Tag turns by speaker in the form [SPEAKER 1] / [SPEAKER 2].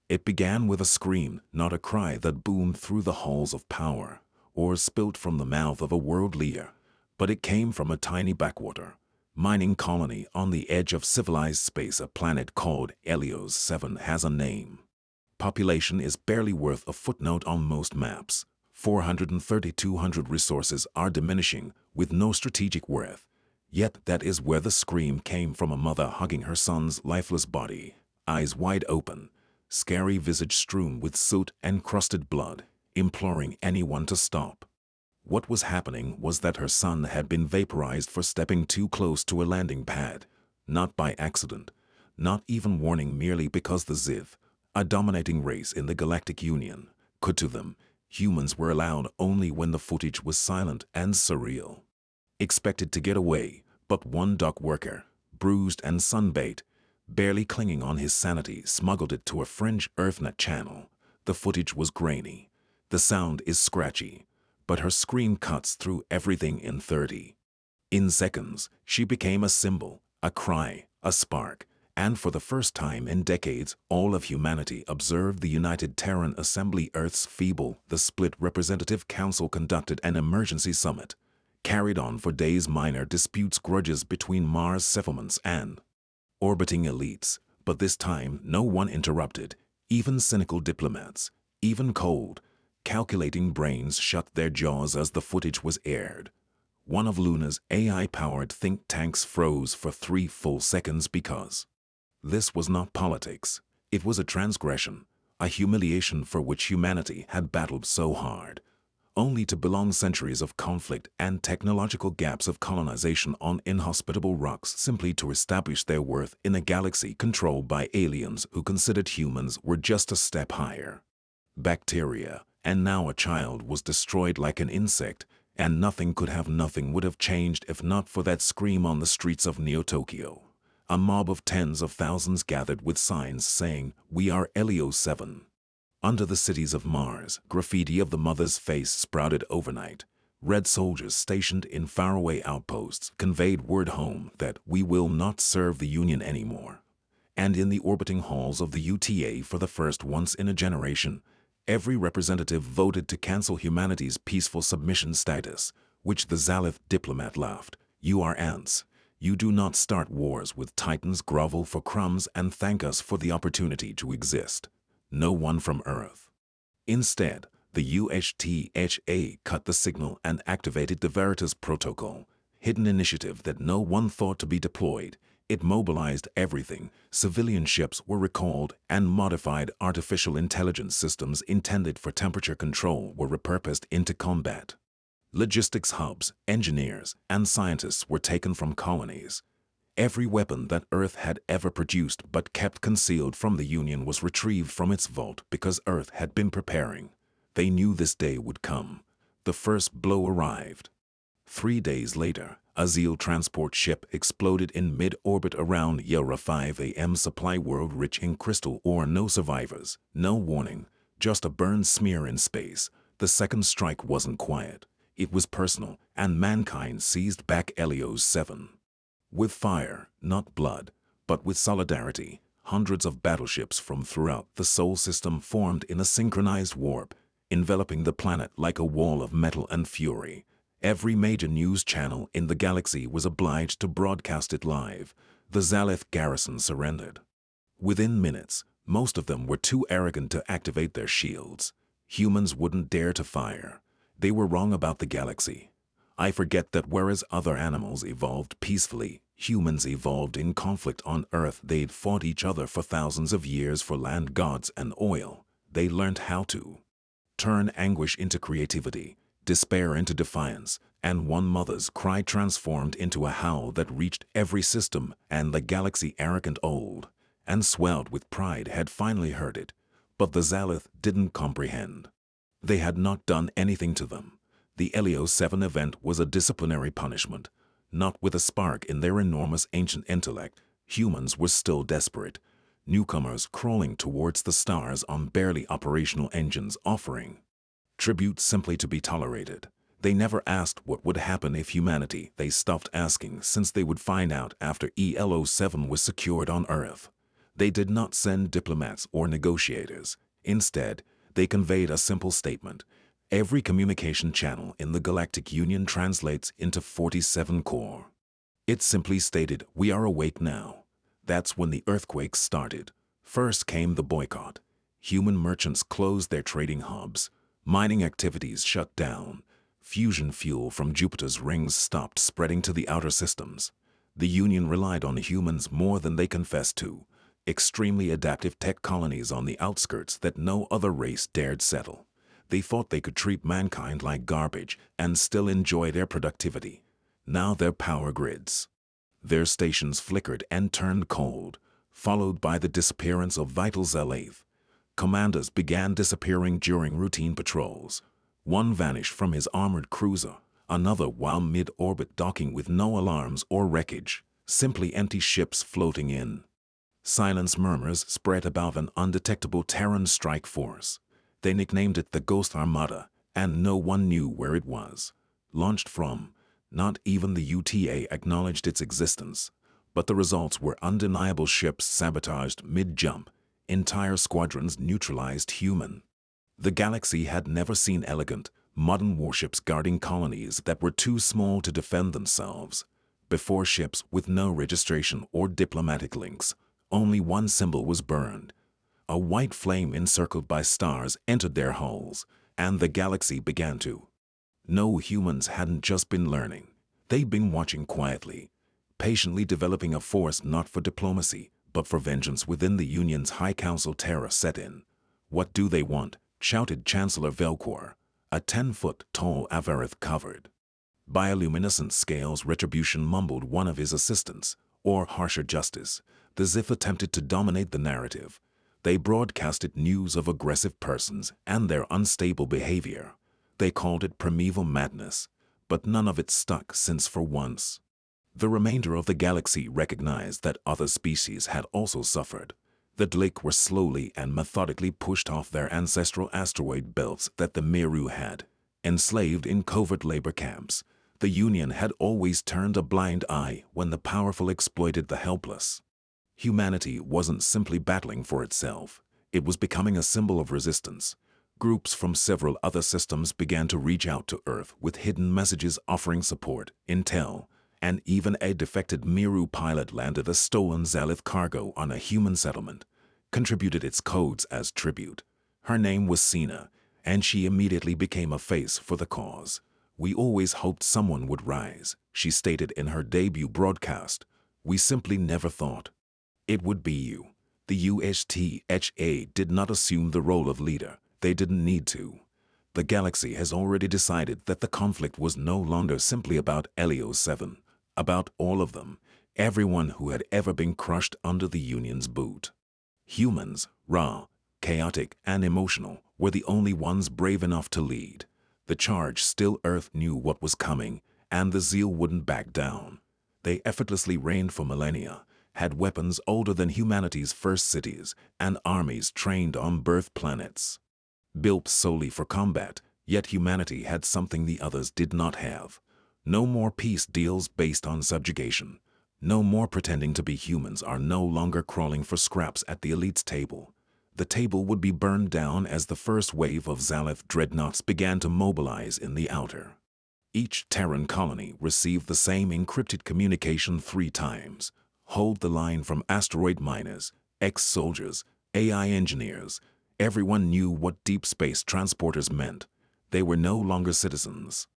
[SPEAKER 1] It began with a scream, not a cry that boomed through the halls of power, or spilt from the mouth of a world leader, but it came from a tiny backwater mining colony on the edge of civilized space. A planet called Helios 7 has a name. Population is barely worth a footnote on most maps. 430-200 resources are diminishing, with no strategic worth. Yet that is where the scream came from, a mother hugging her son's lifeless body, eyes wide open, scary visage strewn with soot-encrusted blood, imploring anyone to stop. What was happening was that her son had been vaporized for stepping too close to a landing pad, not by accident, not even warning, merely because the Zith, a dominating race in the Galactic Union, could to them. Humans were allowed only when the footage was silent and surreal. Expected to get away, but one dock worker, bruised and sunbaked, barely clinging on his sanity, smuggled it to a fringe EarthNet channel. The footage was grainy. The sound is scratchy, but her scream cuts through everything in 30. In seconds, she became a symbol, a cry, a spark, and for the first time in decades, all of humanity observed the United Terran Assembly, Earth's feeble. The split representative council conducted an emergency summit, carried on for days. Minor disputes, grudges between Mars settlements and orbiting elites, but this time no one interrupted. Even cynical diplomats, even cold, calculating brains shut their jaws as the footage was aired. One of Luna's AI-powered think tanks froze for 3 full seconds because this was not politics. It was a transgression, a humiliation for which humanity had battled so hard, only to belong. Centuries of conflict and technological gaps of colonization on inhospitable rocks simply to establish their worth in a galaxy controlled by aliens who considered humans were just a step higher. Bacteria, and now a child was destroyed like an insect, and nothing would have changed if not for that scream on the streets of Neo-Tokyo. A mob of tens of thousands gathered with signs saying, "We are Helios 7. Under the cities of Mars, graffiti of the mother's face sprouted overnight. Red soldiers stationed in faraway outposts conveyed word home that we will not serve the Union anymore. And in the orbiting halls of the UTA, for the first once in a generation, every representative voted to cancel humanity's peaceful submission status, which the Zalith diplomat laughed. "You are ants. You do not start wars with titans, grovel for crumbs, and thank us for the opportunity to exist. No one from Earth." Instead, the USTHA cut the signal and activated the Veritas Protocol, hidden initiative that no one thought to be deployed. It mobilized everything. Civilian ships were recalled, and modified artificial intelligence systems intended for temperature control were repurposed into combat. Logistics hubs, engineers, and scientists were taken from colonies. Every weapon that Earth had ever produced but kept concealed from the Union was retrieved from its vault because Earth had been preparing. They knew this day would come. The first blow arrived. 3 days later, a Zeal transport ship exploded in mid-orbit around Yora 5 AM. Supply world rich in crystal ore. No survivors, no warning, just a burned smear in space. The second strike wasn't quiet. It was personal, and mankind seized back Helios 7. With fire, not blood, but with solidarity, hundreds of battleships from throughout the Sol system formed in a synchronized warp, enveloping the planet like a wall of metal and fury. Every major news channel in the galaxy was obliged to broadcast it live. The Zalith garrison surrendered. Within minutes, most of them were too arrogant to activate their shields. Humans wouldn't dare to fire. They were wrong about the galaxy. I forget that whereas other animals evolved peacefully, humans evolved in conflict on Earth. They'd fought each other for thousands of years for land, gods, and oil. They learned how to turn anguish into creativity, despair into defiance, and one mother's cry transformed into a howl that reached every system, and the galaxy, arrogant, old, and swelled with pride, had finally heard it. But the Zalith didn't comprehend. They had not done anything to them. The Helios 7 event was a disciplinary punishment. Not with a spark in their enormous ancient intellect, humans were still desperate. Newcomers crawling towards the stars on barely operational engines, offering tribute simply to be tolerated. They never asked what would happen if humanity. They stopped asking since they would find out after ELO 7 was secured on Earth. They did not send diplomats or negotiators. Instead, they conveyed a simple statement. Every communication channel in the Galactic Union translates into 47 core. It simply stated, "We are awake now." That's when the earthquakes started. First came the boycott. Human merchants closed their trading hubs. Mining activities shut down. Fusion fuel from Jupiter's rings stopped spreading to the outer systems. The Union relied on humans more than they confessed to. Extremely adaptive tech colonies on the outskirts that no other race dared settle. They thought they could treat mankind like garbage and still enjoy their productivity. Now their power grids. Their stations flickered and turned cold, followed by the disappearance of vital Zelath. Commanders began disappearing during routine patrols. One vanished from his armored cruiser, another while mid-orbit docking with no alarms or wreckage, simply empty ships floating in. Silence murmurs spread about an undetectable Terran strike force. They nicknamed it the Ghost Armada, and no one knew where it was. Launched from, not even the UTA acknowledged its existence. But the results were undeniable. Ships sabotaged mid-jump, entire squadrons neutralized human. The galaxy had never seen elegant, modern warships guarding colonies that were too small to defend themselves. Before ships with no registration or diplomatic links, only one symbol was burned. A white flame encircled by stars entered their hulls, and the galaxy began to. No, humans hadn't just been learning. They'd been watching quietly, patiently developing a force not for diplomacy, but for vengeance. Within the Union's High Council, terror set in. "What do they want?" shouted Chancellor Velcor, a 10-foot-tall Avarith covered. Bioluminescent scales. Retribution, mumbled one of his assistants, or harsher justice. The Zith attempted to dominate the narrative. They broadcasted news of aggressive persons and their unstable behavior. They called it primeval madness, but none of it stuck, since for once the remainder of the galaxy recognized that other species had also suffered. The Dlik were slowly and methodically pushed off their ancestral asteroid belts that the Meru had, enslaved in covert labor camps. The Union had always turned a blind eye when the powerful exploited the helpless. Humanity wasn't simply battling for itself. It was becoming a symbol of resistance. Groups from several other systems began to reach out to Earth with hidden messages offering support, intel, and even a defected Meru pilot landed a stolen Zalith cargo on a human settlement, contributed its codes as tribute. Her name was Sina, and she immediately became a face for the cause. "We always hoped someone would rise," she stated in her debut broadcast. "We simply never thought it would be you." The USTHA did not assume the role of leader. They didn't need to. The galaxy has already decided that the conflict was no longer simply about Elio 7, about all of them, everyone who had ever been crushed under the Union's boot. Humans, raw, chaotic, and emotional, were the only ones brave enough to lead. The charge. Still, Earth knew what was coming, and the zeal wouldn't back down. They effortlessly reigned for millennia, had weapons older than humanity's first cities, and armies trained on birth planets. Built solely for combat, yet humanity had something the others did not have. No more peace deals based on subjugation. No more pretending to be humans. Are no longer crawling for scraps at the elite's table. The table would be burned down as the first wave of Zalith dreadnoughts began to mobilize in the outer. Each Terran colony received the same encrypted communication 3 times. Hold the line from asteroid miners, ex-soldiers, AI engineers. Everyone knew what deep space transporters meant. They were no longer citizens.